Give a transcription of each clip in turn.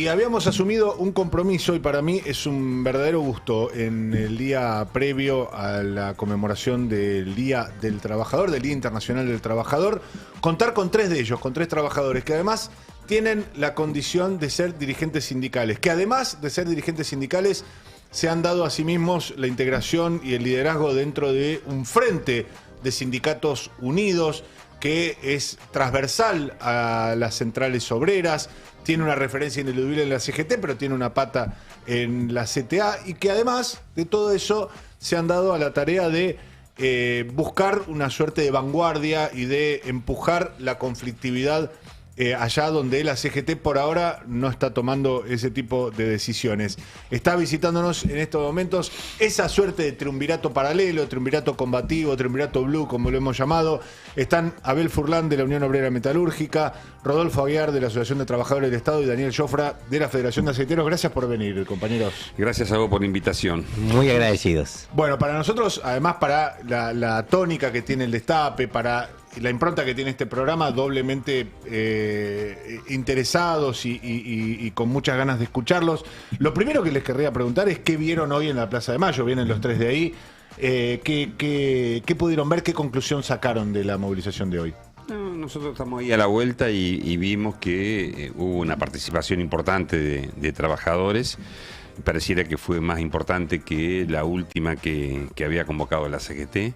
Y habíamos asumido un compromiso y para mí es un verdadero gusto en el día previo a la conmemoración del Día del Trabajador, del Día Internacional del Trabajador, contar con tres de ellos, con tres trabajadores que además tienen la condición de ser dirigentes sindicales, que además de ser dirigentes sindicales se han dado a sí mismos la integración y el liderazgo dentro de un frente de sindicatos unidos que es transversal a las centrales obreras, tiene una referencia ineludible en la CGT, pero tiene una pata en la CTA, y que además de todo eso se han dado a la tarea de buscar una suerte de vanguardia y de empujar la conflictividad allá donde la CGT por ahora no está tomando ese tipo de decisiones. Está visitándonos en estos momentos esa suerte de triunvirato paralelo, triunvirato combativo, triunvirato blue, como lo hemos llamado. Están Abel Furlan de la Unión Obrera Metalúrgica, Rodolfo Aguiar de la Asociación de Trabajadores del Estado y Daniel Jofra de la Federación de Aceiteros. Gracias por venir, compañeros. Gracias a vos por la invitación. Muy agradecidos. Bueno, para nosotros, además para la tónica que tiene el Destape, para la impronta que tiene este programa, doblemente interesados y con muchas ganas de escucharlos. Lo primero que les querría preguntar es qué vieron hoy en la Plaza de Mayo. Vienen los tres de ahí. ¿Qué pudieron ver? ¿Qué conclusión sacaron de la movilización de hoy? No, nosotros estamos ahí a la vuelta y vimos que hubo una participación importante de trabajadores. Pareciera que fue más importante que la última que había convocado la CGT.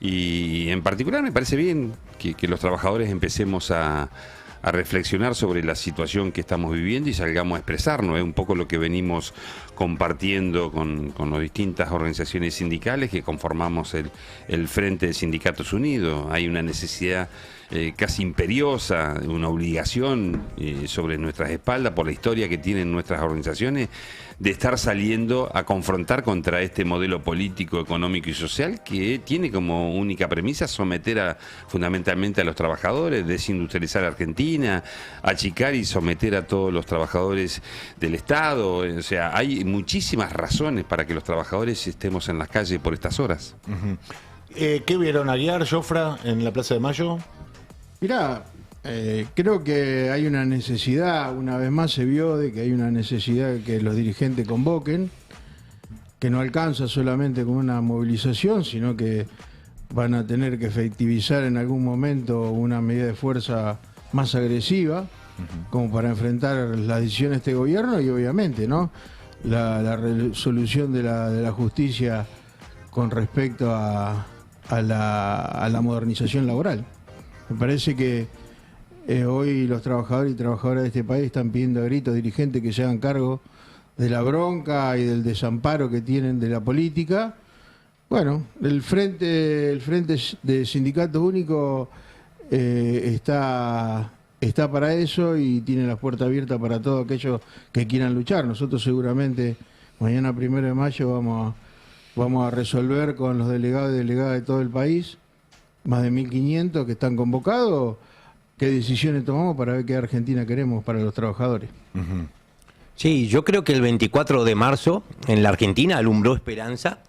Y en particular me parece bien que los trabajadores empecemos a reflexionar sobre la situación que estamos viviendo y salgamos a expresarnos. Es un poco lo que venimos compartiendo con las distintas organizaciones sindicales que conformamos el Frente de Sindicatos Unidos. Hay una necesidad casi imperiosa, una obligación sobre nuestras espaldas por la historia que tienen nuestras organizaciones de estar saliendo a confrontar contra este modelo político, económico y social que tiene como única premisa someter fundamentalmente a los trabajadores, desindustrializar a Argentina, achicar y someter a todos los trabajadores del Estado. O sea, hay muchísimas razones para que los trabajadores estemos en las calles por estas horas. ¿Qué vieron Aguiar, Jofra, en la Plaza de Mayo? Mirá, creo que hay una necesidad, una vez más se vio de que hay una necesidad de que los dirigentes convoquen, que no alcanza solamente con una movilización, sino que van a tener que efectivizar en algún momento una medida de fuerza más agresiva, como para enfrentar las decisiones de este gobierno y obviamente, ¿no?, la resolución de la justicia con respecto a la modernización laboral. Me parece que hoy los trabajadores y trabajadoras de este país están pidiendo a gritos dirigentes que se hagan cargo de la bronca y del desamparo que tienen de la política. Bueno, el frente de Sindicatos Únicos está para eso y tiene las puertas abiertas para todos aquellos que quieran luchar. Nosotros seguramente mañana 1 de mayo vamos a resolver con los delegados y delegadas de todo el país, más de 1.500 que están convocados, qué decisiones tomamos para ver qué Argentina queremos para los trabajadores. Sí, yo creo que el 24 de marzo en la Argentina alumbró esperanza,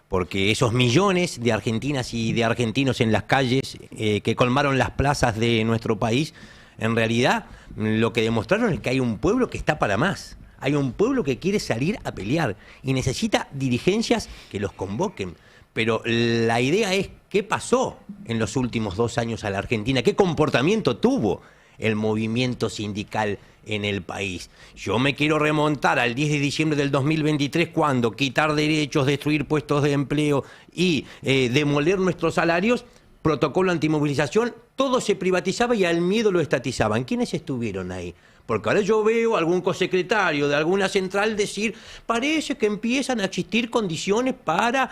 porque esos millones de argentinas y de argentinos en las calles que colmaron las plazas de nuestro país, en realidad lo que demostraron es que hay un pueblo que está para más. Hay un pueblo que quiere salir a pelear y necesita dirigencias que los convoquen. Pero la idea es qué pasó en los últimos 2 años a la Argentina, qué comportamiento tuvo el movimiento sindical en el país. Yo me quiero remontar al 10 de diciembre del 2023, cuando quitar derechos, destruir puestos de empleo y demoler nuestros salarios, protocolo antimovilización, todo se privatizaba y al miedo lo estatizaban. ¿Quiénes estuvieron ahí? Porque ahora yo veo a algún cosecretario de alguna central decir, parece que empiezan a existir condiciones para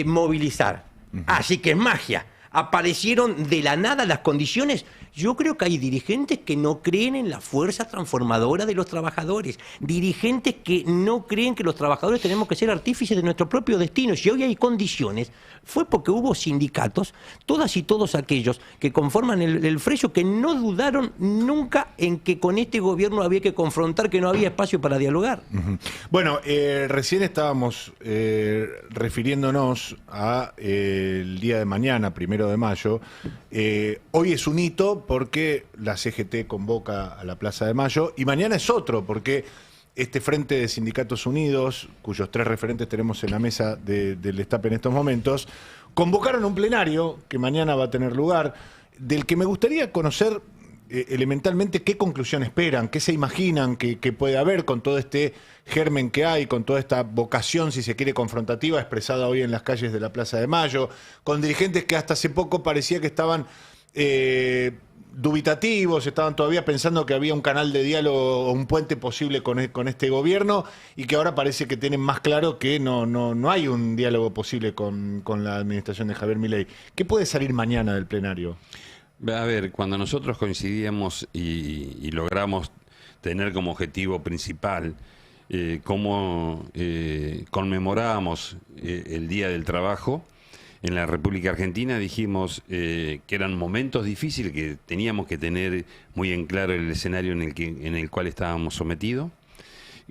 movilizar. Así que es magia. Aparecieron de la nada las condiciones. Yo creo que hay dirigentes que no creen en la fuerza transformadora de los trabajadores, dirigentes que no creen que los trabajadores tenemos que ser artífices de nuestro propio destino. Si hoy hay condiciones, fue porque hubo sindicatos, todas y todos aquellos que conforman el Freyo, que no dudaron nunca en que con este gobierno había que confrontar, que no había espacio para dialogar. Bueno, recién estábamos refiriéndonos a el día de mañana, 1 1 de mayo. Hoy es un hito porque la CGT convoca a la Plaza de Mayo y mañana es otro porque este Frente de Sindicatos Unidos, cuyos 3 referentes tenemos en la mesa del Destape en estos momentos, convocaron un plenario que mañana va a tener lugar, del que me gustaría conocer elementalmente qué conclusión esperan, qué se imaginan que puede haber con todo este germen que hay, con toda esta vocación, si se quiere, confrontativa expresada hoy en las calles de la Plaza de Mayo, con dirigentes que hasta hace poco parecía que estaban dubitativos, estaban todavía pensando que había un canal de diálogo o un puente posible con este gobierno y que ahora parece que tienen más claro que no hay un diálogo posible con la administración de Javier Milei. ¿Qué puede salir mañana del plenario? A ver, cuando nosotros coincidíamos y logramos tener como objetivo principal cómo conmemorábamos el Día del Trabajo en la República Argentina, dijimos que eran momentos difíciles, que teníamos que tener muy en claro el escenario en el cual estábamos sometidos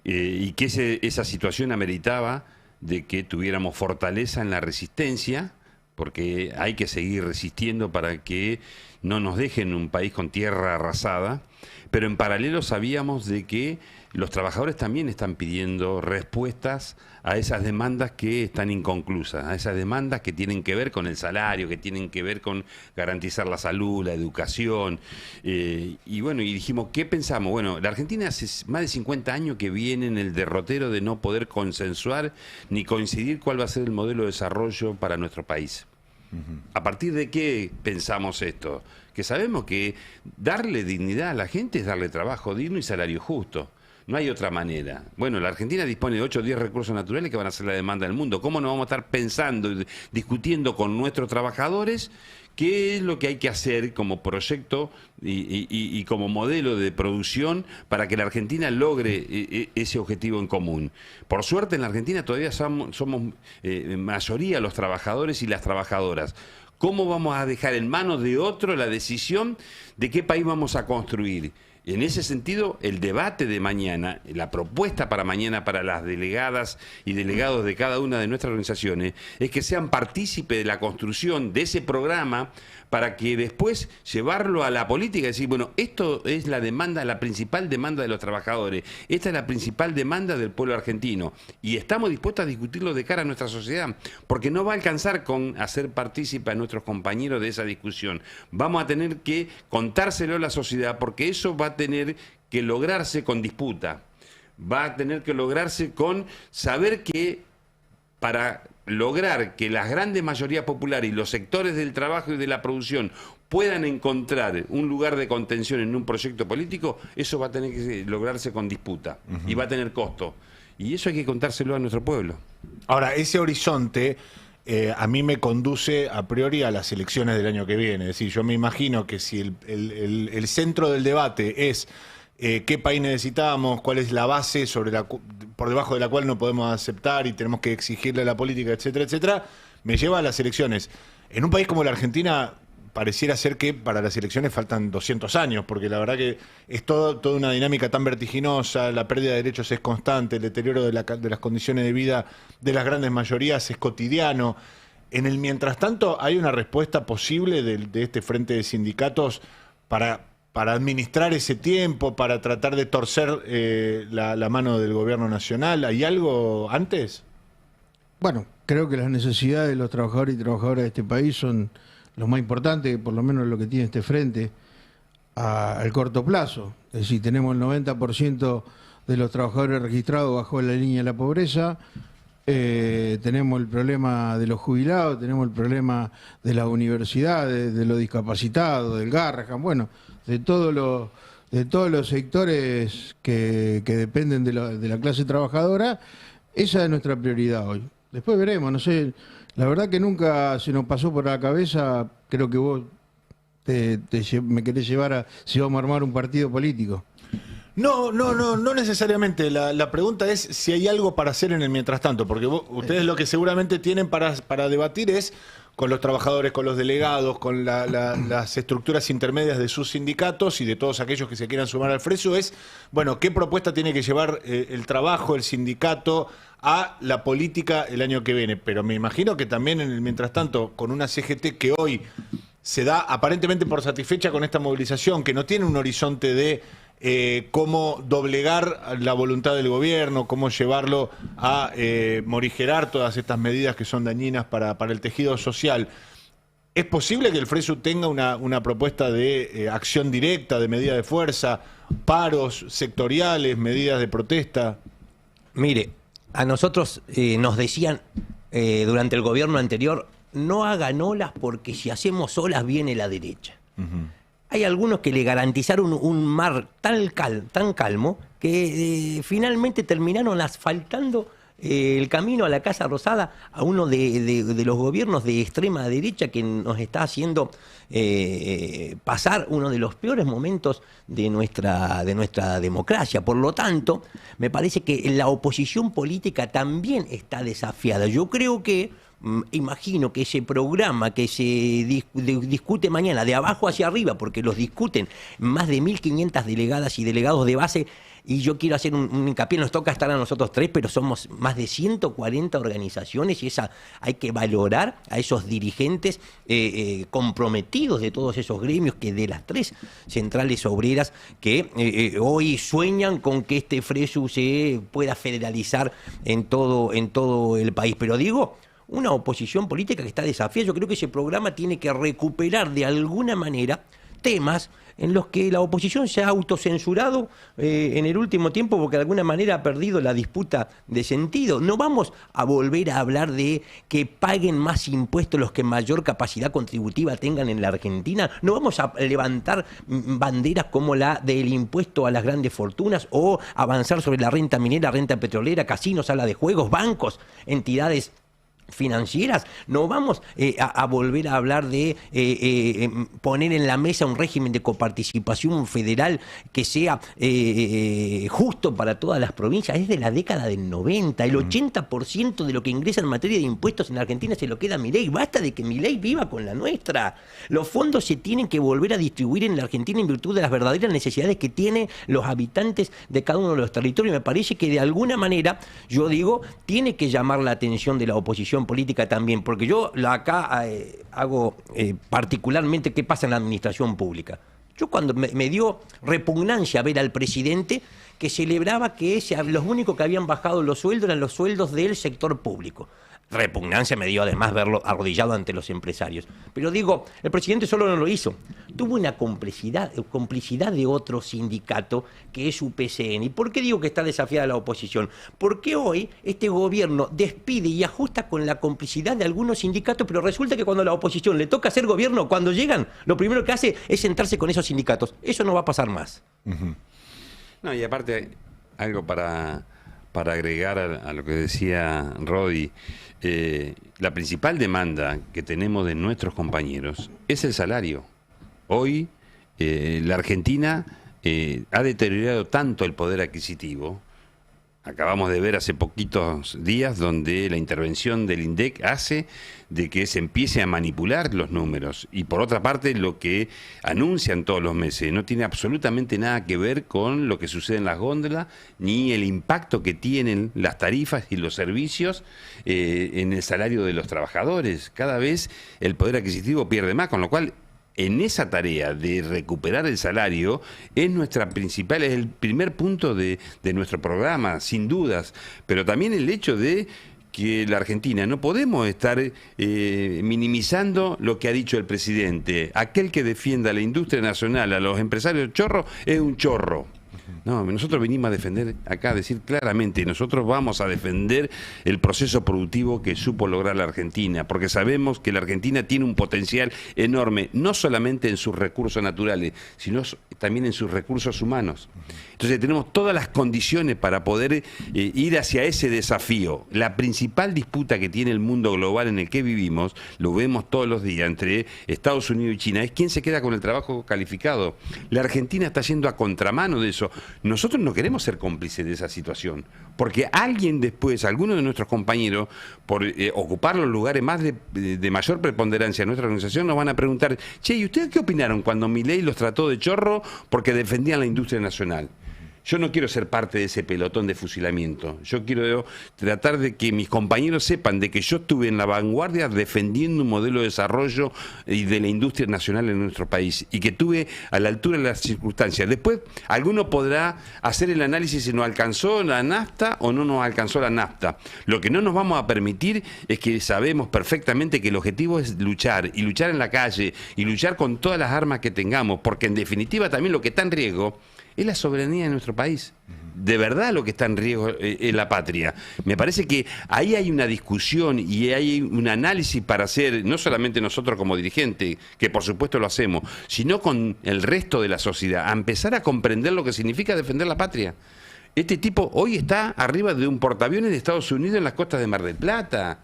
y que esa situación ameritaba de que tuviéramos fortaleza en la resistencia, porque hay que seguir resistiendo para que no nos dejen un país con tierra arrasada, pero en paralelo sabíamos de que los trabajadores también están pidiendo respuestas a esas demandas que están inconclusas, a esas demandas que tienen que ver con el salario, que tienen que ver con garantizar la salud, la educación. Y bueno, y dijimos, ¿qué pensamos? Bueno, la Argentina hace más de 50 años que viene en el derrotero de no poder consensuar ni coincidir cuál va a ser el modelo de desarrollo para nuestro país. ¿A partir de qué pensamos esto? Que sabemos que darle dignidad a la gente es darle trabajo digno y salario justo. No hay otra manera. Bueno, la Argentina dispone de 8 o 10 recursos naturales que van a ser la demanda del mundo. ¿Cómo no vamos a estar pensando y discutiendo con nuestros trabajadores qué es lo que hay que hacer como proyecto y como modelo de producción para que la Argentina logre ese objetivo en común? Por suerte en la Argentina todavía somos mayoría los trabajadores y las trabajadoras. ¿Cómo vamos a dejar en manos de otro la decisión de qué país vamos a construir? En ese sentido, el debate de mañana, la propuesta para mañana para las delegadas y delegados de cada una de nuestras organizaciones, es que sean partícipes de la construcción de ese programa para que después llevarlo a la política y decir, bueno, esto es la demanda, la principal demanda de los trabajadores, esta es la principal demanda del pueblo argentino y estamos dispuestos a discutirlo de cara a nuestra sociedad, porque no va a alcanzar con hacer partícipe a nuestros compañeros de esa discusión. Vamos a tener que contárselo a la sociedad porque eso va a tener que lograrse con disputa, va a tener que lograrse con saber que para lograr que las grandes mayorías populares y los sectores del trabajo y de la producción puedan encontrar un lugar de contención en un proyecto político, eso va a tener que lograrse con disputa y va a tener costo. Y eso hay que contárselo a nuestro pueblo. Ahora, ese horizonte a mí me conduce a priori a las elecciones del año que viene. Es decir, yo me imagino que si el centro del debate es qué país necesitamos, cuál es la base por debajo de la cual no podemos aceptar y tenemos que exigirle a la política, etcétera, etcétera, me lleva a las elecciones. En un país como la Argentina pareciera ser que para las elecciones faltan 200 años, porque la verdad que es toda una dinámica tan vertiginosa, la pérdida de derechos es constante, el deterioro de las condiciones de vida de las grandes mayorías es cotidiano. En el mientras tanto, ¿hay una respuesta posible de este frente de sindicatos para administrar ese tiempo, para tratar de torcer la mano del gobierno nacional? ¿Hay algo antes? Bueno, creo que las necesidades de los trabajadores y trabajadoras de este país son lo más importante, por lo menos lo que tiene este frente al corto plazo. Es decir, tenemos el 90% de los trabajadores registrados bajo la línea de la pobreza, tenemos el problema de los jubilados, tenemos el problema de las universidades, de los discapacitados, del Garrahan, bueno, de todos los sectores que dependen de la clase trabajadora. Esa es nuestra prioridad hoy. Después veremos, no sé, la verdad que nunca se nos pasó por la cabeza, creo que vos me querés llevar a si vamos a armar un partido político. No necesariamente. La pregunta es si hay algo para hacer en el mientras tanto, porque ustedes lo que seguramente tienen para debatir es con los trabajadores, con los delegados, con las estructuras intermedias de sus sindicatos y de todos aquellos que se quieran sumar al Fresu es, bueno, ¿qué propuesta tiene que llevar el trabajo, el sindicato a la política el año que viene? Pero me imagino que también en el mientras tanto, con una CGT que hoy se da aparentemente por satisfecha con esta movilización, que no tiene un horizonte de cómo doblegar la voluntad del gobierno, cómo llevarlo a morigerar todas estas medidas que son dañinas para el tejido social. ¿Es posible que el Fresu tenga una propuesta de acción directa, de medida de fuerza, paros sectoriales, medidas de protesta? Mire, a nosotros nos decían durante el gobierno anterior, no hagan olas porque si hacemos olas viene la derecha. Hay algunos que le garantizaron un mar tan calmo que finalmente terminaron asfaltando el camino a la Casa Rosada a uno de los gobiernos de extrema derecha que nos está haciendo pasar uno de los peores momentos de nuestra democracia. Por lo tanto, me parece que la oposición política también está desafiada. Yo creo que imagino que ese programa que se discute mañana de abajo hacia arriba, porque los discuten más de 1.500 delegadas y delegados de base, y yo quiero hacer un hincapié, nos toca estar a nosotros 3, pero somos más de 140 organizaciones y hay que valorar a esos dirigentes comprometidos de todos esos gremios, que de las 3 centrales obreras que hoy sueñan con que este Fresu se pueda federalizar en todo el país. Pero digo, una oposición política que está desafiada. Yo creo que ese programa tiene que recuperar de alguna manera temas en los que la oposición se ha autocensurado en el último tiempo porque de alguna manera ha perdido la disputa de sentido. No vamos a volver a hablar de que paguen más impuestos los que mayor capacidad contributiva tengan en la Argentina. No vamos a levantar banderas como la del impuesto a las grandes fortunas o avanzar sobre la renta minera, renta petrolera, casinos, sala de juegos, bancos, entidades financieras. No vamos a volver a hablar de poner en la mesa un régimen de coparticipación federal que sea justo para todas las provincias. Es de la década del 90. El 80% de lo que ingresa en materia de impuestos en la Argentina se lo queda Milei. Basta de que Milei viva con la nuestra. Los fondos se tienen que volver a distribuir en la Argentina en virtud de las verdaderas necesidades que tienen los habitantes de cada uno de los territorios. Me parece que de alguna manera, yo digo, tiene que llamar la atención de la oposición política también, porque yo acá hago particularmente qué pasa en la administración pública. Yo cuando me dio repugnancia ver al presidente que celebraba que los únicos que habían bajado los sueldos eran los sueldos del sector público. Repugnancia me dio además verlo arrodillado ante los empresarios. Pero digo, el presidente solo no lo hizo. Tuvo una complicidad de otro sindicato que es UPCN. ¿Y por qué digo que está desafiada la oposición? Porque hoy este gobierno despide y ajusta con la complicidad de algunos sindicatos, pero resulta que cuando a la oposición le toca hacer gobierno, cuando llegan, lo primero que hace es sentarse con esos sindicatos. Eso no va a pasar más. No, y aparte, algo para agregar a lo que decía Rodi, la principal demanda que tenemos de nuestros compañeros es el salario. Hoy la Argentina ha deteriorado tanto el poder adquisitivo. Acabamos de ver hace poquitos días donde la intervención del INDEC hace de que se empiece a manipular los números. Y por otra parte, lo que anuncian todos los meses no tiene absolutamente nada que ver con lo que sucede en las góndolas, ni el impacto que tienen las tarifas y los servicios en el salario de los trabajadores. Cada vez el poder adquisitivo pierde más, con lo cual en esa tarea de recuperar el salario es el primer punto de nuestro programa, sin dudas, pero también el hecho de que la Argentina no podemos estar minimizando lo que ha dicho el presidente. Aquel que defienda a la industria nacional, a los empresarios chorros, es un chorro. No, nosotros venimos a defender acá, a decir claramente, nosotros vamos a defender el proceso productivo que supo lograr la Argentina, porque sabemos que la Argentina tiene un potencial enorme, no solamente en sus recursos naturales, sino también en sus recursos humanos. Entonces tenemos todas las condiciones para poder ir hacia ese desafío. La principal disputa que tiene el mundo global en el que vivimos, lo vemos todos los días entre Estados Unidos y China, es quién se queda con el trabajo calificado. La Argentina está yendo a contramano de eso. nosotros no queremos ser cómplices de esa situación, porque alguien después, alguno de nuestros compañeros, por ocupar los lugares más de mayor preponderancia en nuestra organización, nos van a preguntar, che, ¿y ustedes qué opinaron cuando Milei los trató de chorro porque defendían la industria nacional? Yo no quiero ser parte de ese pelotón de fusilamiento. Yo quiero tratar de que mis compañeros sepan de que yo estuve en la vanguardia defendiendo un modelo de desarrollo y de la industria nacional en nuestro país y que estuve a la altura de las circunstancias. Después, alguno podrá hacer el análisis si nos alcanzó la nafta o no nos alcanzó la nafta. Lo que no nos vamos a permitir es que sabemos perfectamente que el objetivo es luchar, y luchar en la calle, y luchar con todas las armas que tengamos, porque en definitiva también lo que está en riesgo es la soberanía de nuestro país. De verdad lo que está en riesgo es la patria. Me parece que ahí hay una discusión y hay un análisis para hacer, no solamente nosotros como dirigentes, que por supuesto lo hacemos, sino con el resto de la sociedad, a empezar a comprender lo que significa defender la patria. Este tipo hoy está arriba de un portaaviones de Estados Unidos en las costas de Mar del Plata.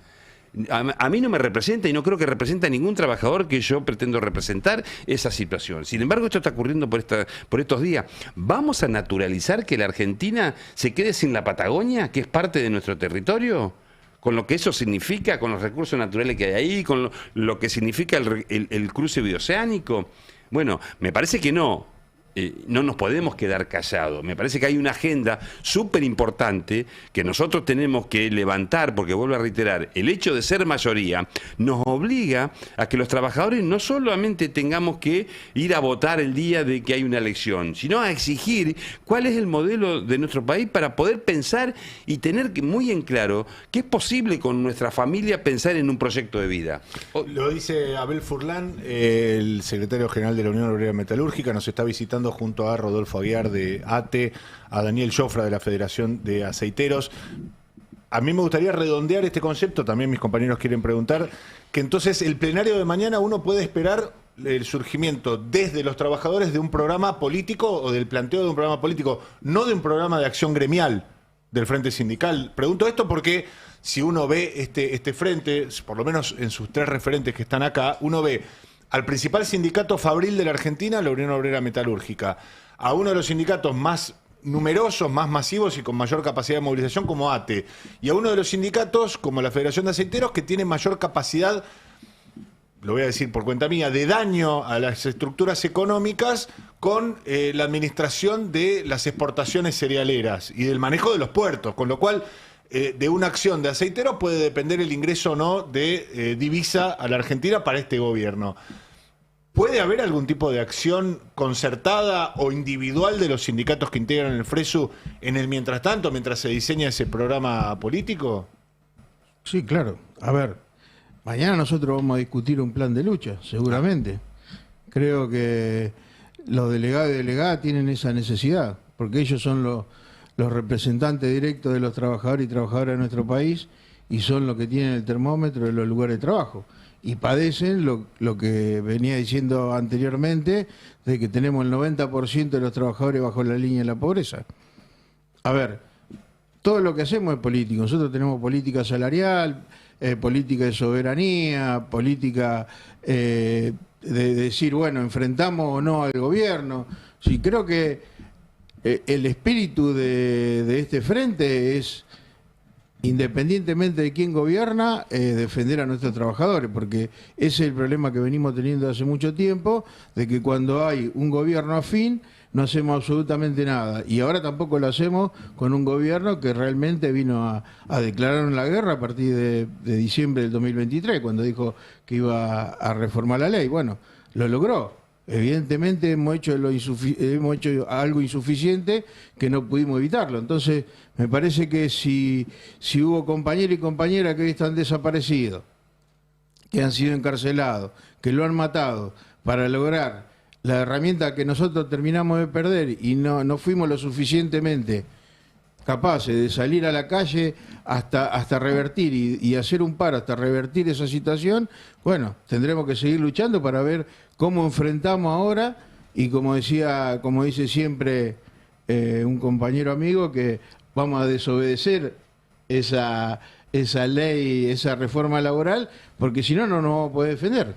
A mí no me representa y no creo que represente a ningún trabajador que yo pretendo representar esa situación. Sin embargo, esto está ocurriendo por estos días. ¿Vamos a naturalizar que la Argentina se quede sin la Patagonia, que es parte de nuestro territorio? Con lo que eso significa, con los recursos naturales que hay ahí, con lo que significa el cruce bioceánico. Bueno, me parece que no. No nos podemos quedar callados. Me parece que hay una agenda súper importante que nosotros tenemos que levantar, porque vuelvo a reiterar, el hecho de ser mayoría nos obliga a que los trabajadores no solamente tengamos que ir a votar el día de que hay una elección, sino a exigir cuál es el modelo de nuestro país para poder pensar y tener muy en claro que es posible con nuestra familia pensar en un proyecto de vida. Lo dice Abel Furlan, el secretario general de la Unión Obrera Metalúrgica, nos está visitando junto a Rodolfo Aguiar de ATE, a Daniel Jofra de la Federación de Aceiteros. A mí me gustaría redondear este concepto, también mis compañeros quieren preguntar, que entonces el plenario de mañana uno puede esperar el surgimiento desde los trabajadores de un programa político o del planteo de un programa político, no de un programa de acción gremial del Frente Sindical. Pregunto esto porque si uno ve este frente, por lo menos en sus tres referentes que están acá, uno ve al principal sindicato fabril de la Argentina, la Unión Obrera Metalúrgica, a uno de los sindicatos más numerosos, más masivos y con mayor capacidad de movilización como ATE, y a uno de los sindicatos como la Federación de Aceiteros que tiene mayor capacidad, lo voy a decir por cuenta mía, de daño a las estructuras económicas con la administración de las exportaciones cerealeras y del manejo de los puertos, con lo cual de una acción de aceiteros puede depender el ingreso o no de divisa a la Argentina para este gobierno. ¿Puede haber algún tipo de acción concertada o individual de los sindicatos que integran el FRESU en el mientras tanto, mientras se diseña ese programa político? Sí, claro. A ver, mañana nosotros vamos a discutir un plan de lucha, seguramente. Creo que los delegados y delegadas tienen esa necesidad, porque ellos son los representantes directos de los trabajadores y trabajadoras de nuestro país y son los que tienen el termómetro de los lugares de trabajo. Y padecen lo que venía diciendo anteriormente, de que tenemos el 90% de los trabajadores bajo la línea de la pobreza. A ver, todo lo que hacemos es político. Nosotros tenemos política salarial, política de soberanía, política de decir, bueno, enfrentamos o no al gobierno. Sí, creo que el espíritu de este frente es, independientemente de quién gobierna, defender a nuestros trabajadores, porque ese es el problema que venimos teniendo hace mucho tiempo, de que cuando hay un gobierno afín no hacemos absolutamente nada, y ahora tampoco lo hacemos con un gobierno que realmente vino a declarar la guerra a partir de diciembre del 2023, cuando dijo que iba a reformar la ley. Bueno, lo logró. Evidentemente hemos hecho algo insuficiente que no pudimos evitarlo. Entonces, me parece que si hubo compañeros y compañeras que hoy están desaparecidos, que han sido encarcelados, que lo han matado, para lograr la herramienta que nosotros terminamos de perder y no fuimos lo suficientemente capaces de salir a la calle hasta revertir y hacer un paro hasta revertir esa situación, bueno, tendremos que seguir luchando para ver cómo enfrentamos ahora, y como dice siempre un compañero amigo, que vamos a desobedecer esa ley, esa reforma laboral, porque si no, no nos vamos a poder defender.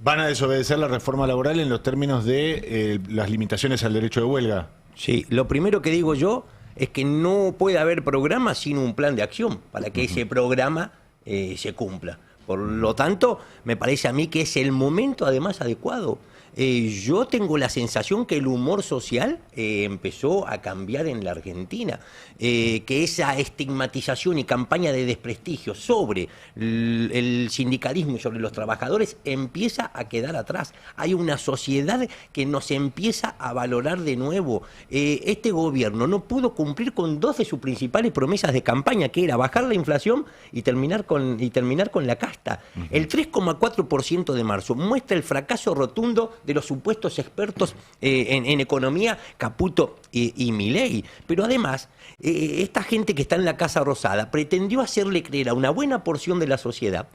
¿Van a desobedecer la reforma laboral en los términos de las limitaciones al derecho de huelga? Sí, lo primero que digo yo es que no puede haber programa sin un plan de acción para que ese programa se cumpla. Por lo tanto, me parece a mí que es el momento además adecuado. Yo tengo la sensación que el humor social empezó a cambiar en la Argentina, que esa estigmatización y campaña de desprestigio sobre el sindicalismo y sobre los trabajadores empieza a quedar atrás. Hay una sociedad que nos empieza a valorar de nuevo. Este gobierno no pudo cumplir con dos de sus principales promesas de campaña, que era bajar la inflación y terminar con la casta. El 3,4% de marzo muestra el fracaso rotundo de los supuestos expertos en economía, Caputo y Milei. Pero además, esta gente que está en la Casa Rosada pretendió hacerle creer a una buena porción de la sociedad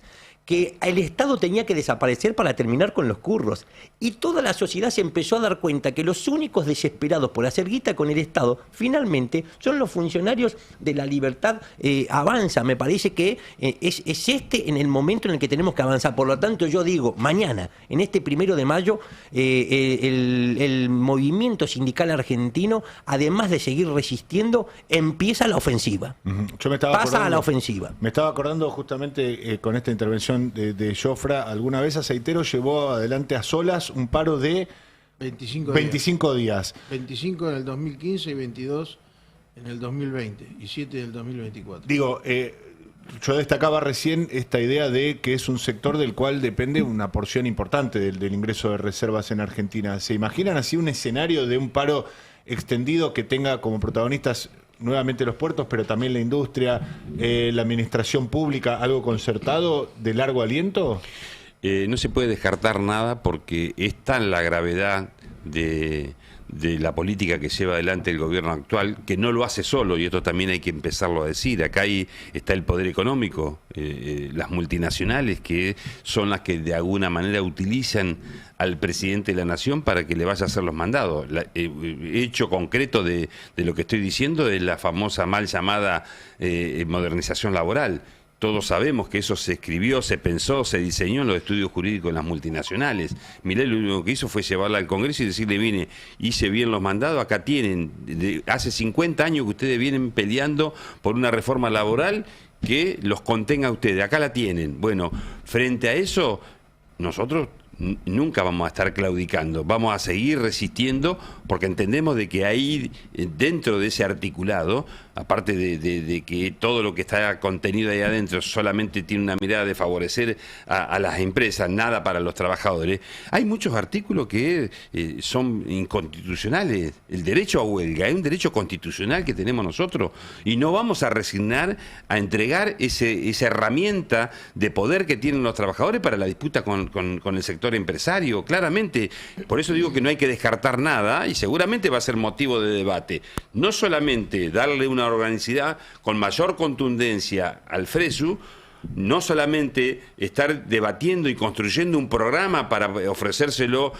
que el Estado tenía que desaparecer para terminar con los curros. Y toda la sociedad se empezó a dar cuenta que los únicos desesperados por hacer guita con el Estado, finalmente, son los funcionarios de La Libertad Avanza. Me parece que es este en el momento en el que tenemos que avanzar. Por lo tanto, yo digo, mañana, en este 1 de mayo, el movimiento sindical argentino, además de seguir resistiendo, empieza la ofensiva. Pasa a la ofensiva. Me estaba acordando justamente con esta intervención de Jofra, alguna vez Aceitero llevó adelante a solas un paro de 25 días. 25 en el 2015 y 22 en el 2020 y 7 en el 2024. Digo, yo destacaba recién esta idea de que es un sector del cual depende una porción importante del ingreso de reservas en Argentina. ¿Se imaginan así un escenario de un paro extendido que tenga como protagonistas nuevamente los puertos, pero también la industria, la administración pública, algo concertado de largo aliento? No se puede descartar nada porque es tan la gravedad de la política que lleva adelante el gobierno actual, que no lo hace solo, y esto también hay que empezarlo a decir. Acá está el poder económico, las multinacionales, que son las que de alguna manera utilizan al presidente de la nación para que le vaya a hacer los mandados. Hecho concreto de lo que estoy diciendo es la famosa mal llamada modernización laboral. Todos sabemos que eso se escribió, se pensó, se diseñó en los estudios jurídicos de las multinacionales. Milei lo único que hizo fue llevarla al Congreso y decirle, mire, hice bien los mandados, acá tienen, hace 50 años que ustedes vienen peleando por una reforma laboral que los contenga a ustedes, acá la tienen. Bueno, frente a eso, nosotros nunca vamos a estar claudicando, vamos a seguir resistiendo porque entendemos de que ahí dentro de ese articulado, aparte de que todo lo que está contenido ahí adentro solamente tiene una mirada de favorecer a las empresas, nada para los trabajadores, hay muchos artículos que son inconstitucionales. El derecho a huelga es un derecho constitucional que tenemos nosotros y no vamos a resignar a entregar esa herramienta de poder que tienen los trabajadores para la disputa con el sector empresario, claramente. Por eso digo que no hay que descartar nada y seguramente va a ser motivo de debate. No solamente darle una organicidad con mayor contundencia al FRESU, no solamente estar debatiendo y construyendo un programa para ofrecérselo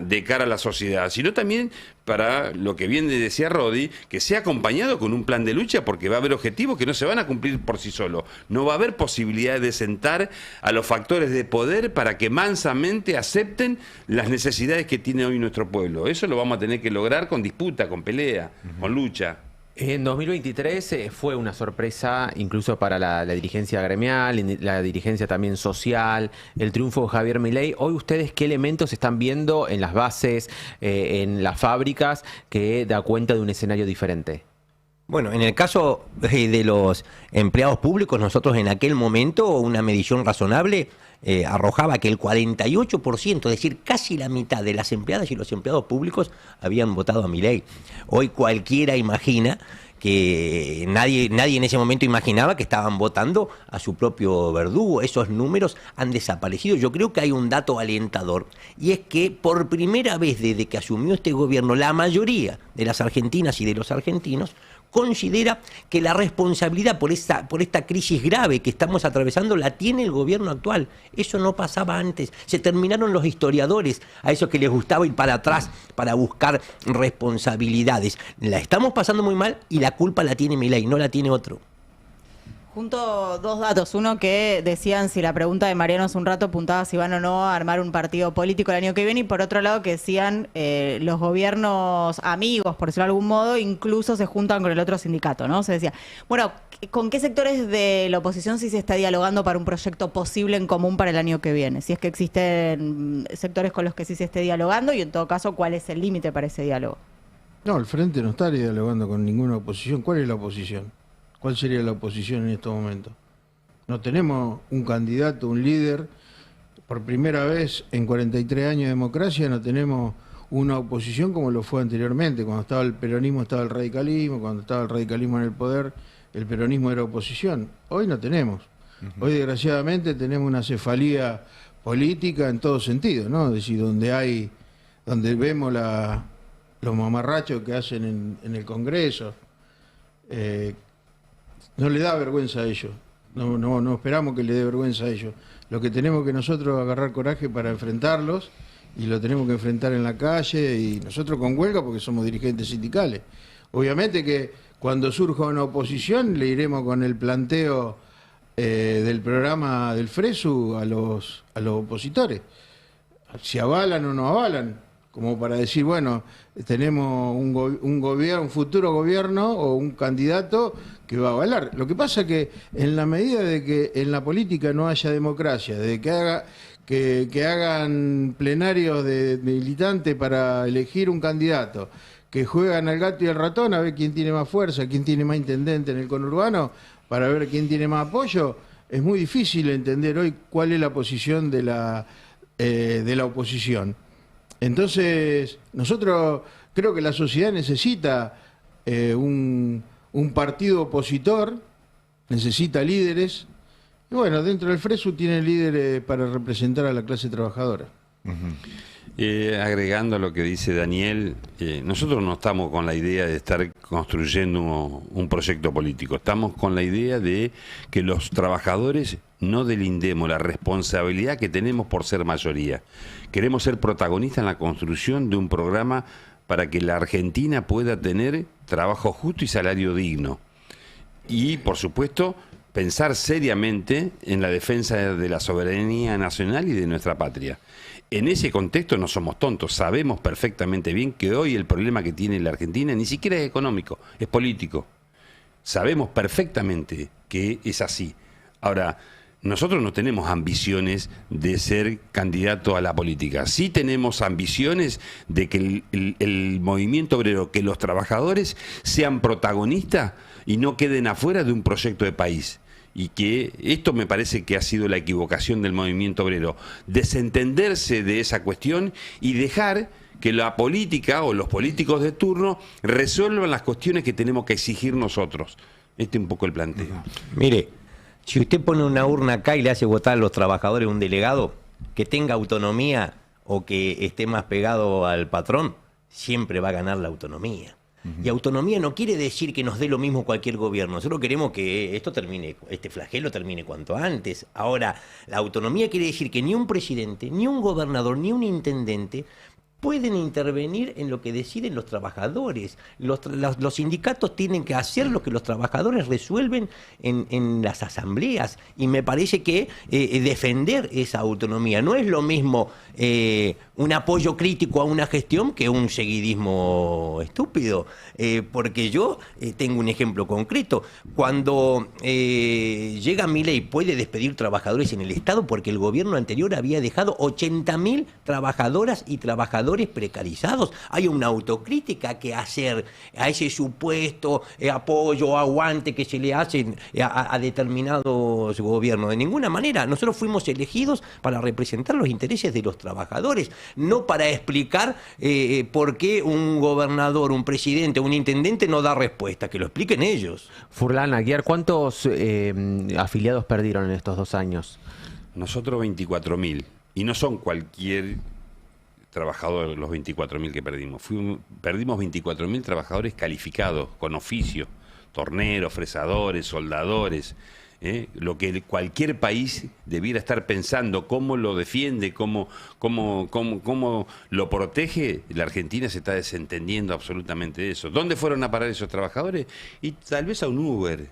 de cara a la sociedad, sino también para lo que bien decía Rodi, que sea acompañado con un plan de lucha, porque va a haber objetivos que no se van a cumplir por sí solos. No va a haber posibilidad de sentar a los factores de poder para que mansamente acepten las necesidades que tiene hoy nuestro pueblo. Eso lo vamos a tener que lograr con disputa, con pelea, con lucha. En 2023 fue una sorpresa incluso para la dirigencia gremial, la dirigencia también social, el triunfo de Javier Milei. Hoy ustedes, ¿qué elementos están viendo en las bases, en las fábricas, que da cuenta de un escenario diferente? Bueno, en el caso de los empleados públicos, nosotros en aquel momento una medición razonable arrojaba que el 48%, es decir, casi la mitad de las empleadas y los empleados públicos habían votado a Milei. Hoy cualquiera imagina que nadie en ese momento imaginaba que estaban votando a su propio verdugo. Esos números han desaparecido. Yo creo que hay un dato alentador, y es que por primera vez desde que asumió este gobierno, la mayoría de las argentinas y de los argentinos considera que la responsabilidad por esta crisis grave que estamos atravesando la tiene el gobierno actual. Eso no pasaba antes. Se terminaron los historiadores, a esos que les gustaba ir para atrás para buscar responsabilidades. La estamos pasando muy mal y la culpa la tiene Milei, no la tiene otro. Junto dos datos. Uno que decían si la pregunta de Mariano hace un rato apuntaba si van o no a armar un partido político el año que viene. Y por otro lado que decían los gobiernos amigos, por decirlo de algún modo, incluso se juntan con el otro sindicato, ¿no? Se decía, bueno, ¿con qué sectores de la oposición sí se está dialogando para un proyecto posible en común para el año que viene? Si es que existen sectores con los que sí se esté dialogando y en todo caso, ¿cuál es el límite para ese diálogo? No, el Frente no está dialogando con ninguna oposición. ¿Cuál es la oposición? ¿Cuál sería la oposición en estos momentos? No tenemos un candidato, un líder. Por primera vez en 43 años de democracia no tenemos una oposición como lo fue anteriormente. Cuando estaba el peronismo estaba el radicalismo, cuando estaba el radicalismo en el poder, el peronismo era oposición. Hoy no tenemos. Hoy desgraciadamente tenemos una cefalía política en todo sentido, ¿no? Es decir, donde vemos los mamarrachos que hacen en el Congreso. No le da vergüenza a ellos, no esperamos que le dé vergüenza a ellos. Lo que tenemos que nosotros agarrar coraje para enfrentarlos, y lo tenemos que enfrentar en la calle, y nosotros con huelga porque somos dirigentes sindicales. Obviamente que cuando surja una oposición le iremos con el planteo del programa del FRESU a los opositores, si avalan o no avalan, como para decir, bueno, tenemos un futuro gobierno o un candidato que va a avalar. Lo que pasa es que en la medida de que en la política no haya democracia, de que hagan plenarios de militantes para elegir un candidato, que juegan al gato y al ratón a ver quién tiene más fuerza, quién tiene más intendente en el conurbano, para ver quién tiene más apoyo, es muy difícil entender hoy cuál es la posición de la oposición. Entonces, nosotros creo que la sociedad necesita un partido opositor, necesita líderes, y bueno, dentro del FRESU tiene líderes para representar a la clase trabajadora. Agregando a lo que dice Daniel, nosotros no estamos con la idea de estar construyendo un proyecto político, estamos con la idea de que los trabajadores no delindemos la responsabilidad que tenemos por ser mayoría. Queremos ser protagonistas en la construcción de un programa para que la Argentina pueda tener trabajo justo y salario digno. Y, por supuesto, pensar seriamente en la defensa de la soberanía nacional y de nuestra patria. En ese contexto no somos tontos, sabemos perfectamente bien que hoy el problema que tiene la Argentina ni siquiera es económico, es político. Sabemos perfectamente que es así. Ahora, nosotros no tenemos ambiciones de ser candidato a la política. Sí tenemos ambiciones de que el movimiento obrero, que los trabajadores sean protagonistas y no queden afuera de un proyecto de país. Y que esto me parece que ha sido la equivocación del movimiento obrero, desentenderse de esa cuestión y dejar que la política o los políticos de turno resuelvan las cuestiones que tenemos que exigir nosotros. Este es un poco el planteo. Mire, si usted pone una urna acá y le hace votar a los trabajadores un delegado que tenga autonomía o que esté más pegado al patrón, siempre va a ganar la autonomía. Y autonomía no quiere decir que nos dé lo mismo cualquier gobierno. Nosotros queremos que esto termine, este flagelo termine cuanto antes. Ahora, la autonomía quiere decir que ni un presidente, ni un gobernador, ni un intendente pueden intervenir en lo que deciden los trabajadores. Los sindicatos tienen que hacer lo que los trabajadores resuelven en las asambleas. Y me parece que defender esa autonomía no es lo mismo un apoyo crítico a una gestión que un seguidismo estúpido. Porque yo tengo un ejemplo concreto. Cuando llega Milei, puede despedir trabajadores en el Estado porque el gobierno anterior había dejado 80.000 trabajadoras y trabajadores precarizados. Hay una autocrítica que hacer a ese supuesto apoyo, aguante que se le hace a determinados gobiernos. De ninguna manera. Nosotros fuimos elegidos para representar los intereses de los trabajadores, no para explicar por qué un gobernador, un presidente, un intendente no da respuesta. Que lo expliquen ellos. Furlan Aguiar, ¿cuántos afiliados perdieron en estos 2 años? Nosotros 24.000. Y no son cualquier trabajadores los 24.000 que perdimos. Perdimos 24.000 trabajadores calificados, con oficio, torneros, fresadores, soldadores, lo que cualquier país debiera estar pensando, cómo lo defiende, cómo lo protege. La Argentina se está desentendiendo absolutamente de eso. ¿Dónde fueron a parar esos trabajadores? Y tal vez a un Uber,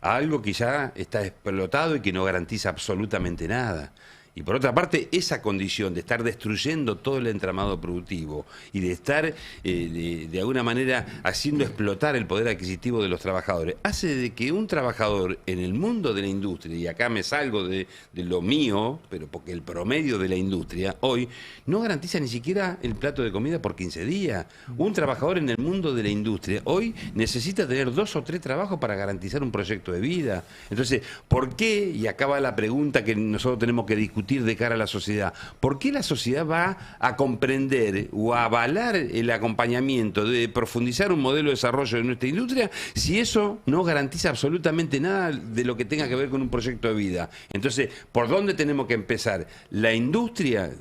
a algo que ya está explotado y que no garantiza absolutamente nada. Y por otra parte, esa condición de estar destruyendo todo el entramado productivo y de estar de alguna manera haciendo explotar el poder adquisitivo de los trabajadores, hace de que un trabajador en el mundo de la industria, y acá me salgo de lo mío, pero porque el promedio de la industria hoy no garantiza ni siquiera el plato de comida por 15 días. Un trabajador en el mundo de la industria hoy necesita tener 2 o 3 trabajos para garantizar un proyecto de vida. Entonces, ¿por qué? Y acá va la pregunta que nosotros tenemos que discutir de cara a la sociedad. ¿Por qué la sociedad va a comprender o a avalar el acompañamiento de profundizar un modelo de desarrollo de nuestra industria si eso no garantiza absolutamente nada de lo que tenga que ver con un proyecto de vida? Entonces, ¿por dónde tenemos que empezar? La industria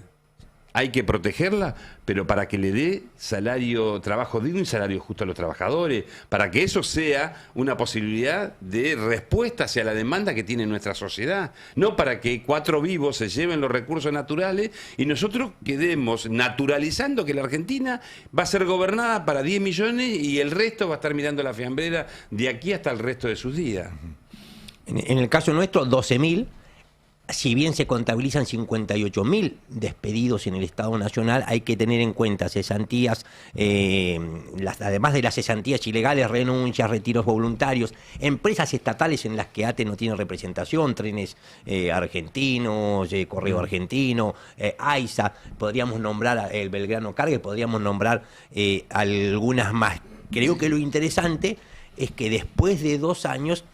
hay que protegerla, pero para que le dé trabajo digno y salario justo a los trabajadores, para que eso sea una posibilidad de respuesta hacia la demanda que tiene nuestra sociedad, no para que 4 vivos se lleven los recursos naturales y nosotros quedemos naturalizando que la Argentina va a ser gobernada para 10 millones y el resto va a estar mirando la fiambrera de aquí hasta el resto de sus días. En el caso nuestro, 12.000. Si bien se contabilizan 58.000 despedidos en el Estado Nacional, hay que tener en cuenta cesantías, además de las cesantías ilegales, renuncias, retiros voluntarios, empresas estatales en las que ATE no tiene representación, Trenes Argentinos, Correo Argentino, AISA, podríamos nombrar el Belgrano Carga, podríamos nombrar algunas más. Creo que lo interesante es que después de 2 años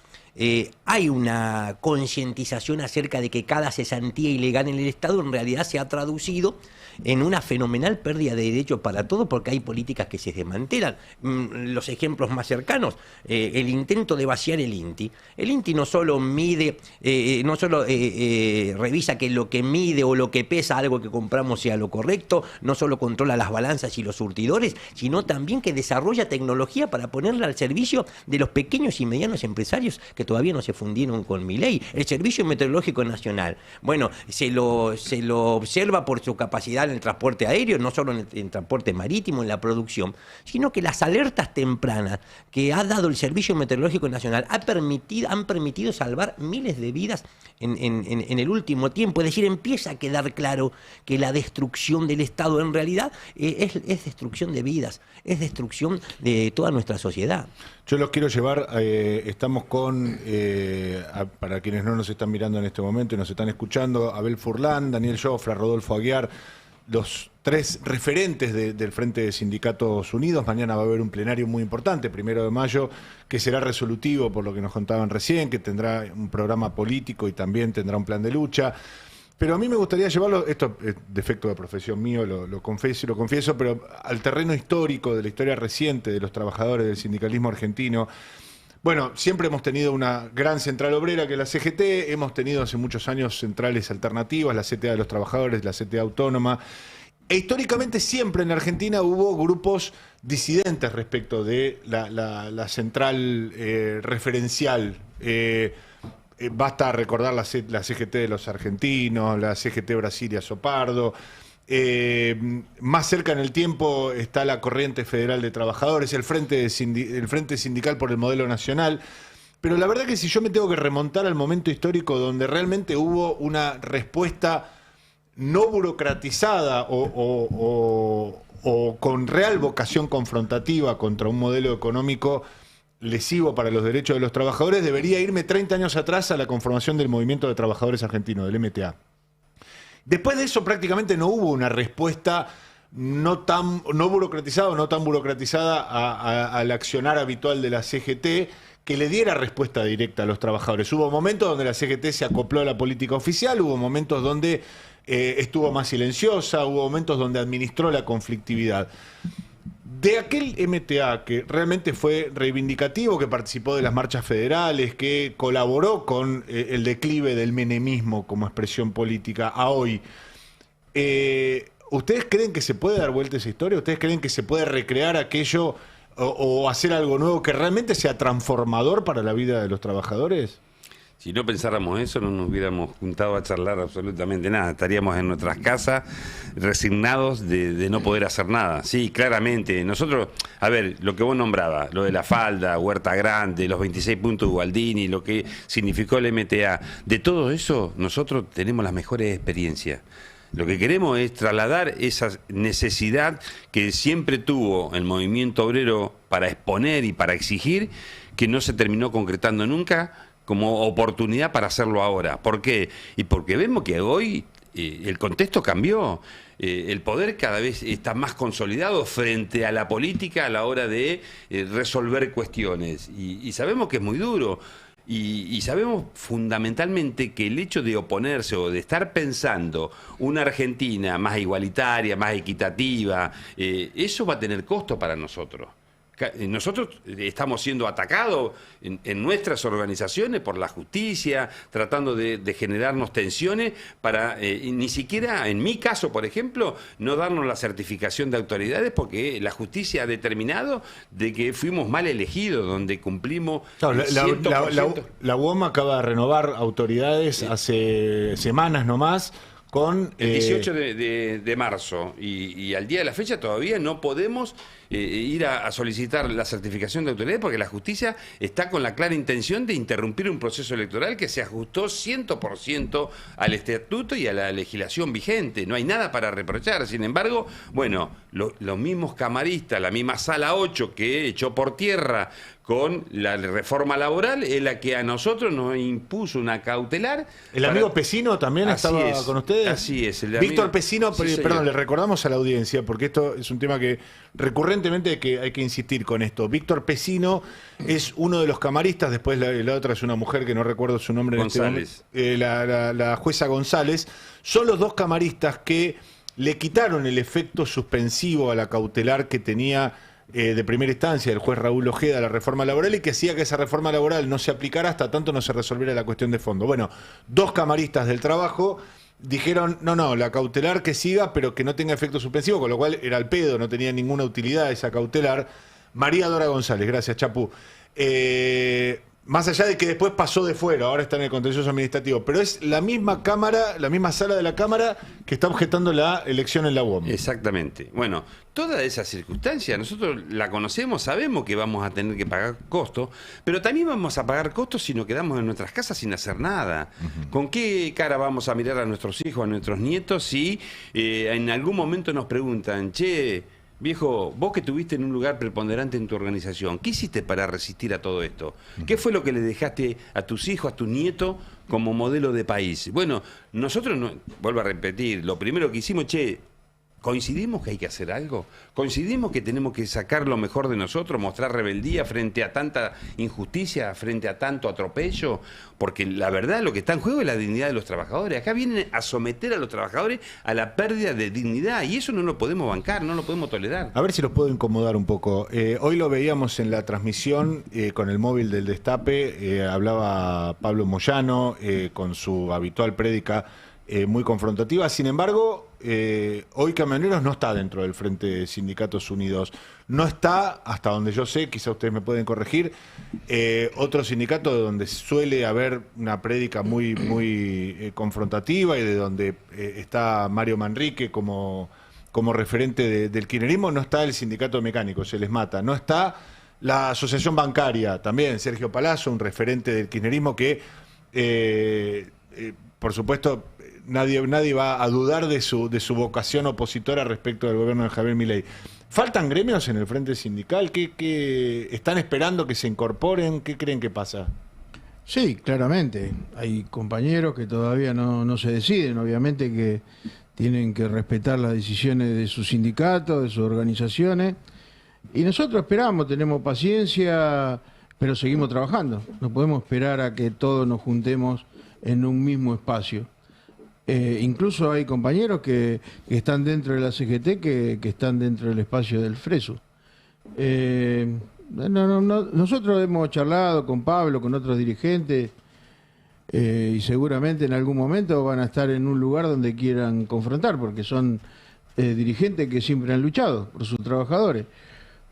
hay una concientización acerca de que cada cesantía ilegal en el Estado en realidad se ha traducido en una fenomenal pérdida de derechos para todos, porque hay políticas que se desmantelan. Los ejemplos más cercanos, el intento de vaciar el INTI. El INTI no solo mide, no solo revisa que lo que mide o lo que pesa algo que compramos sea lo correcto, no solo controla las balanzas y los surtidores, sino también que desarrolla tecnología para ponerla al servicio de los pequeños y medianos empresarios que todavía no se fundieron con Milei. El Servicio Meteorológico Nacional, bueno, se lo observa por su capacidad en el transporte aéreo, no solo en el transporte marítimo, en la producción, sino que las alertas tempranas que ha dado el Servicio Meteorológico Nacional han permitido salvar miles de vidas en el último tiempo. Es decir, empieza a quedar claro que la destrucción del Estado en realidad es destrucción de vidas, es destrucción de toda nuestra sociedad. Yo los quiero llevar, estamos con, para quienes no nos están mirando en este momento y nos están escuchando, Abel Furlan, Daniel Jofra, Rodolfo Aguiar, los 3 referentes del Frente de Sindicatos Unidos. Mañana va a haber un plenario muy importante, 1 de mayo, que será resolutivo por lo que nos contaban recién, que tendrá un programa político y también tendrá un plan de lucha. Pero a mí me gustaría llevarlo, esto es defecto de profesión mío, lo confieso, pero al terreno histórico, de la historia reciente de los trabajadores del sindicalismo argentino. Bueno, siempre hemos tenido una gran central obrera que es la CGT, hemos tenido hace muchos años centrales alternativas, la CTA de los trabajadores, la CTA autónoma, e históricamente siempre en Argentina hubo grupos disidentes respecto de la central referencial. Basta recordar la CGT de los argentinos, la CGT Brasilia Sopardo. Más cerca en el tiempo está la Corriente Federal de Trabajadores, el Frente Sindical por el Modelo Nacional. Pero la verdad que si yo me tengo que remontar al momento histórico donde realmente hubo una respuesta no burocratizada o con real vocación confrontativa contra un modelo económico lesivo para los derechos de los trabajadores, debería irme 30 años atrás a la conformación del Movimiento de Trabajadores Argentinos, del MTA. Después de eso prácticamente no hubo una respuesta no burocratizada o no tan burocratizada al accionar habitual de la CGT que le diera respuesta directa a los trabajadores. Hubo momentos donde la CGT se acopló a la política oficial, hubo momentos donde estuvo más silenciosa, hubo momentos donde administró la conflictividad. De aquel MTA que realmente fue reivindicativo, que participó de las marchas federales, que colaboró con el declive del menemismo como expresión política a hoy, ¿ustedes creen que se puede dar vuelta esa historia? ¿Ustedes creen que se puede recrear aquello o hacer algo nuevo que realmente sea transformador para la vida de los trabajadores? Si no pensáramos eso, no nos hubiéramos juntado a charlar absolutamente nada. Estaríamos en nuestras casas resignados de no poder hacer nada. Sí, claramente. Nosotros, a ver, lo que vos nombrabas, lo de la falda, Huerta Grande, los 26 puntos de Ubaldini, lo que significó el MTA, de todo eso nosotros tenemos las mejores experiencias. Lo que queremos es trasladar esa necesidad que siempre tuvo el movimiento obrero para exponer y para exigir, que no se terminó concretando nunca, como oportunidad para hacerlo ahora. ¿Por qué? Y porque vemos que hoy el contexto cambió. El poder cada vez está más consolidado frente a la política a la hora de resolver cuestiones. Y sabemos que es muy duro. Y sabemos fundamentalmente que el hecho de oponerse o de estar pensando una Argentina más igualitaria, más equitativa, eso va a tener costo para nosotros. Nosotros estamos siendo atacados en nuestras organizaciones por la justicia, tratando de generarnos tensiones para, ni siquiera en mi caso, por ejemplo, no darnos la certificación de autoridades porque la justicia ha determinado de que fuimos mal elegidos, donde cumplimos Claro, el 100%. la UOM acaba de renovar autoridades hace semanas nomás con... El 18 de marzo y al día de la fecha todavía no podemos ir a solicitar la certificación de autoridad porque la justicia está con la clara intención de interrumpir un proceso electoral que se ajustó 100% al estatuto y a la legislación vigente. No hay nada para reprochar. Sin embargo, bueno, los mismos camaristas, la misma Sala 8 que echó por tierra con la reforma laboral es la que a nosotros nos impuso una cautelar. El amigo Pesino también estaba con ustedes. Así es. Víctor Pesino, Sí, perdón, señor. le recordamos a la audiencia, porque esto es un tema que recurrentemente hay que insistir con esto. Víctor Pesino es uno de los camaristas, después la otra es una mujer que no recuerdo su nombre. González. La jueza González. Son los dos camaristas que le quitaron el efecto suspensivo a la cautelar que tenía de primera instancia el juez Raúl Ojeda a la reforma laboral y que hacía que esa reforma laboral no se aplicara hasta tanto no se resolviera la cuestión de fondo. Bueno, dos camaristas del trabajo dijeron, no, la cautelar que siga, pero que no tenga efecto suspensivo, con lo cual era al pedo, no tenía ninguna utilidad esa cautelar. María Dora González, gracias, Chapu. Más allá de que después pasó de fuera, ahora está en el contencioso administrativo, pero es la misma Cámara, la misma sala de la Cámara que está objetando la elección en la UOM. Exactamente. Bueno, toda esa circunstancia nosotros la conocemos, sabemos que vamos a tener que pagar costos, pero también vamos a pagar costos si nos quedamos en nuestras casas sin hacer nada. ¿Con qué cara vamos a mirar a nuestros hijos, a nuestros nietos si en algún momento nos preguntan, che, viejo, vos que estuviste en un lugar preponderante en tu organización, ¿qué hiciste para resistir a todo esto? ¿Qué fue lo que le dejaste a tus hijos, a tu nieto como modelo de país? Bueno, nosotros, vuelvo a repetir, lo primero que hicimos, ¿coincidimos que hay que hacer algo? ¿Coincidimos que tenemos que sacar lo mejor de nosotros, mostrar rebeldía frente a tanta injusticia, frente a tanto atropello? Porque la verdad lo que está en juego es la dignidad de los trabajadores. Acá vienen a someter a los trabajadores a la pérdida de dignidad y eso no lo podemos bancar, no lo podemos tolerar. A ver si los puedo incomodar un poco. Hoy lo veíamos en la transmisión con el móvil del Destape, hablaba Pablo Moyano con su habitual prédica muy confrontativa. Sin embargo, hoy Camioneros no está dentro del Frente de Sindicatos Unidos. No está, hasta donde yo sé, quizá ustedes me pueden corregir, otro sindicato donde suele haber una prédica muy confrontativa y de donde está Mario Manrique como referente del kirchnerismo. No está el sindicato de mecánicos, se les mata. No está la asociación bancaria, también Sergio Palazzo, un referente del kirchnerismo que, por supuesto, nadie va a dudar de su vocación opositora respecto del gobierno de Javier Milei. ¿Faltan gremios en el frente sindical? ¿Qué están esperando que se incorporen? ¿Qué creen que pasa? Sí, claramente. Hay compañeros que todavía no se deciden, obviamente que tienen que respetar las decisiones de sus sindicatos, de sus organizaciones. Y nosotros esperamos, tenemos paciencia, pero seguimos trabajando. No podemos esperar a que todos nos juntemos en un mismo espacio. Incluso hay compañeros que están dentro de la CGT que están dentro del espacio del FRESU. Nosotros hemos charlado con Pablo, con otros dirigentes, y seguramente en algún momento van a estar en un lugar donde quieran confrontar, porque son dirigentes que siempre han luchado por sus trabajadores.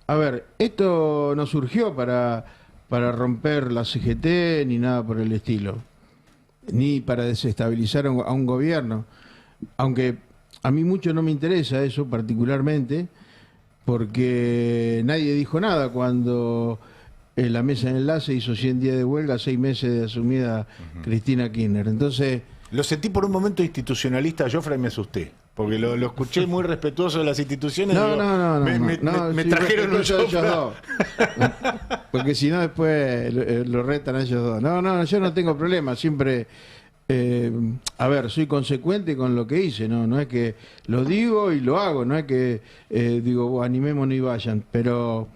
A ver, esto no surgió para romper la CGT ni nada por el estilo. ni para desestabilizar a un gobierno. Aunque a mí mucho no me interesa eso particularmente, porque nadie dijo nada cuando la mesa de enlace hizo 100 días de huelga, 6 meses de asumida Cristina Kirchner. Entonces... Lo sentí por un momento institucionalista, Jofre, y me asusté. Porque lo escuché muy respetuoso de las instituciones. No, digo, me sí, trajeron un respetuoso de ellos Jofre. dos. Porque si no después lo retan a ellos dos. No, yo no tengo problema, siempre... a ver, soy consecuente con lo que hice, no es que lo digo y lo hago, no es que digo, animémonos y vayan, pero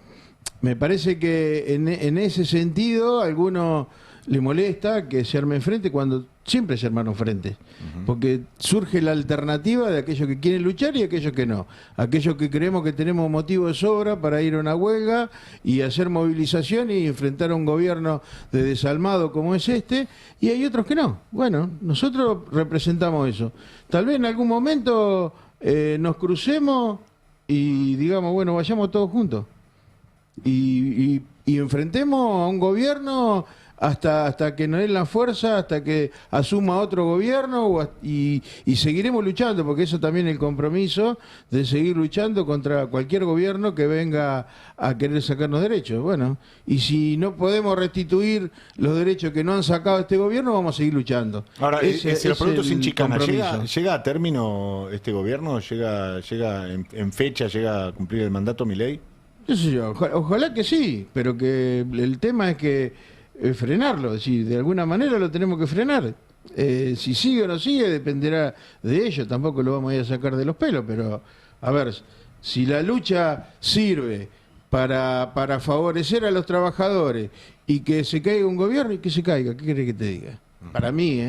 me parece que en ese sentido a algunos le molesta que se armen frente cuando siempre se armaron frente, porque surge la alternativa de aquellos que quieren luchar y aquellos que no, aquellos que creemos que tenemos motivo de sobra para ir a una huelga y hacer movilización y enfrentar a un gobierno de desalmado como es este, y hay otros que no. Bueno, nosotros representamos eso. Tal vez en algún momento nos crucemos y digamos, bueno, vayamos todos juntos y enfrentemos a un gobierno hasta que nos den la fuerza, hasta que asuma otro gobierno y seguiremos luchando, porque eso también es el compromiso de seguir luchando contra cualquier gobierno que venga a querer sacarnos derechos. Bueno, y si no podemos restituir los derechos que no han sacado este gobierno, vamos a seguir luchando. Ahora, se lo pregunto sin chicana, compromiso. ¿llega a término este gobierno? ¿Llega en fecha, llega a cumplir el mandato Milei? Qué sé yo, ojalá que sí, pero que el tema es que frenarlo, es decir, de alguna manera lo tenemos que frenar. Si sigue o no sigue dependerá de ello, tampoco lo vamos a ir a sacar de los pelos, pero a ver, si la lucha sirve para favorecer a los trabajadores y que se caiga un gobierno y que se caiga, ¿qué querés que te diga? Para mí,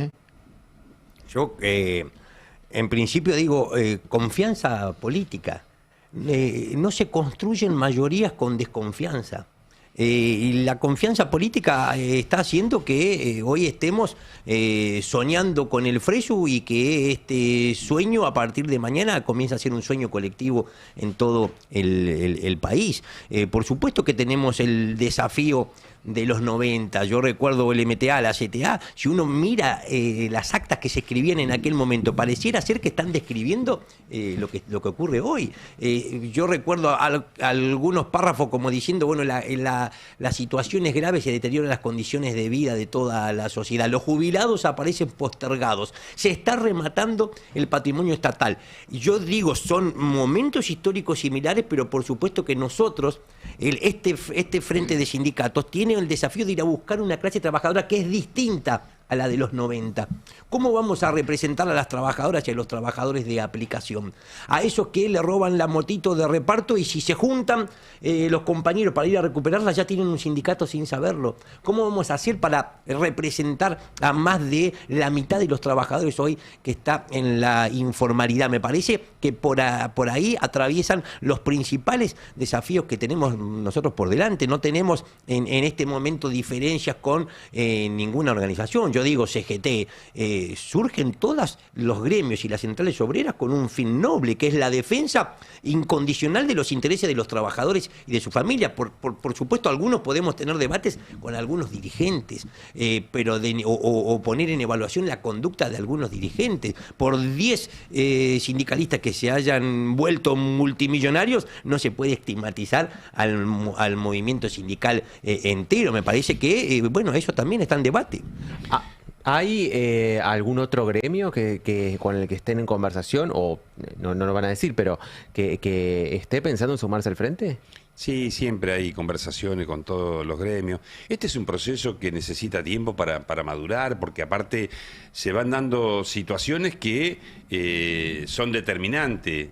Yo, en principio digo, confianza política. No se construyen mayorías con desconfianza. Y la confianza política está haciendo que hoy estemos soñando con el Fresu y que este sueño a partir de mañana comienza a ser un sueño colectivo en todo el país. Por supuesto que tenemos el desafío de los 90, yo recuerdo el MTA, la CTA, si uno mira las actas que se escribían en aquel momento, pareciera ser que están describiendo lo que ocurre hoy. Yo recuerdo algunos párrafos como diciendo, bueno, la situación es grave, se deterioran las condiciones de vida de toda la sociedad, los jubilados aparecen postergados, se está rematando el patrimonio estatal. Yo digo, son momentos históricos similares, pero por supuesto que nosotros, este frente de sindicatos, tiene el desafío de ir a buscar una clase trabajadora que es distinta a la de los 90. ¿Cómo vamos a representar a las trabajadoras y a los trabajadores de aplicación? A esos que le roban la motito de reparto y si se juntan los compañeros para ir a recuperarla ya tienen un sindicato sin saberlo. ¿Cómo vamos a hacer para representar a más de la mitad de los trabajadores hoy que está en la informalidad? Me parece que por ahí atraviesan los principales desafíos que tenemos nosotros por delante. No tenemos en este momento diferencias con ninguna organización. Yo digo CGT, surgen todos los gremios y las centrales obreras con un fin noble, que es la defensa incondicional de los intereses de los trabajadores y de su familia. Por supuesto, algunos podemos tener debates con algunos dirigentes, pero o poner en evaluación la conducta de algunos dirigentes. Por 10 sindicalistas que se hayan vuelto multimillonarios, no se puede estigmatizar al movimiento sindical entero. Me parece que, bueno, eso también está en debate. ¿Hay algún otro gremio que con el que estén en conversación, o no lo van a decir, pero que esté pensando en sumarse al frente? Sí, siempre hay conversaciones con todos los gremios. Este es un proceso que necesita tiempo para madurar, porque aparte se van dando situaciones que son determinantes.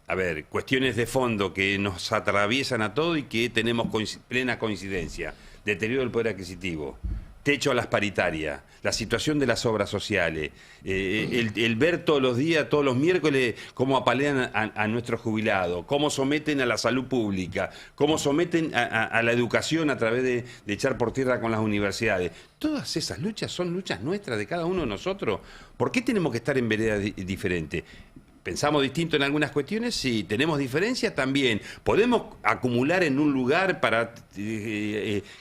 A ver, cuestiones de fondo que nos atraviesan a todos y que tenemos plena coincidencia. Deterioro del poder adquisitivo, techo a las paritarias, la situación de las obras sociales, el ver todos los días, todos los miércoles, cómo apalean a nuestros jubilados, cómo someten a la salud pública, cómo someten a la educación a través de echar por tierra con las universidades. Todas esas luchas son luchas nuestras, de cada uno de nosotros. ¿Por qué tenemos que estar en veredas diferentes? ¿Pensamos distinto en algunas cuestiones? Sí. ¿Tenemos diferencias? También. ¿Podemos acumular en un lugar para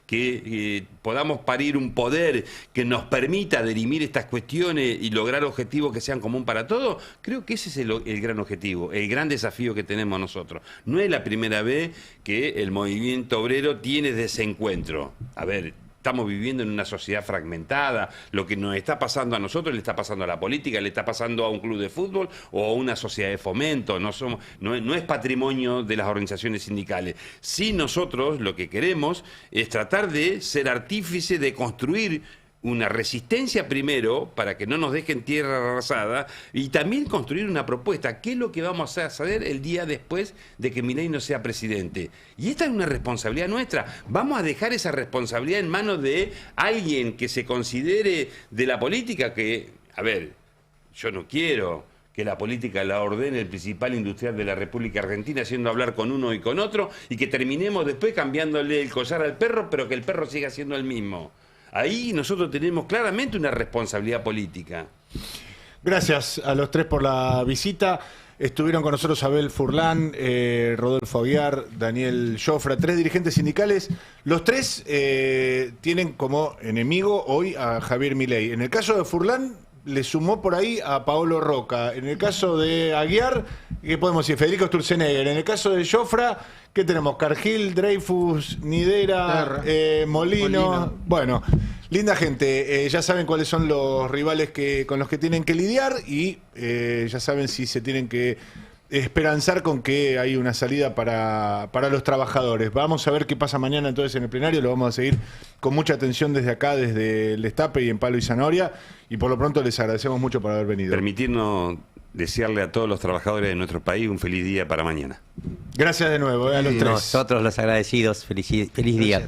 que podamos parir un poder que nos permita dirimir estas cuestiones y lograr objetivos que sean común para todos? Creo que ese es el gran objetivo, el gran desafío que tenemos nosotros. No es la primera vez que el movimiento obrero tiene desencuentro. A ver, estamos viviendo en una sociedad fragmentada. Lo que nos está pasando a nosotros le está pasando a la política, le está pasando a un club de fútbol o a una sociedad de fomento. No es patrimonio de las organizaciones sindicales. Sí, nosotros lo que queremos es tratar de ser artífice de construir una resistencia primero para que no nos dejen tierra arrasada y también construir una propuesta. ¿Qué es lo que vamos a hacer el día después de que Milei no sea presidente? Y esta es una responsabilidad nuestra. Vamos a dejar esa responsabilidad en manos de alguien que se considere de la política que, a ver, yo no quiero que la política la ordene el principal industrial de la República Argentina, haciendo hablar con uno y con otro, y que terminemos después cambiándole el collar al perro, pero que el perro siga siendo el mismo. Ahí nosotros tenemos claramente una responsabilidad política. Gracias a los tres por la visita. Estuvieron con nosotros Abel Furlan, Rodolfo Aguiar, Daniel Jofra, 3 dirigentes sindicales. Los 3 tienen como enemigo hoy a Javier Milei. En el caso de Furlan, le sumó por ahí a Paolo Roca. En el caso de Aguiar, ¿qué podemos decir? Federico Sturzenegger. En el caso de Jofra, ¿qué tenemos? Cargill, Dreyfus, Nidera, Molino. Bueno, linda gente. Ya saben cuáles son los rivales con los que tienen que lidiar y ya saben si se tienen que esperanzar con que hay una salida para los trabajadores. Vamos a ver qué pasa mañana entonces en el plenario. Lo vamos a seguir con mucha atención desde acá, desde el Destape y en Palo y Zanahoria. Y por lo pronto les agradecemos mucho por haber venido. Permitirnos desearle a todos los trabajadores de nuestro país un feliz día para mañana. Gracias de nuevo a los 3. Nosotros los agradecidos. Feliz día.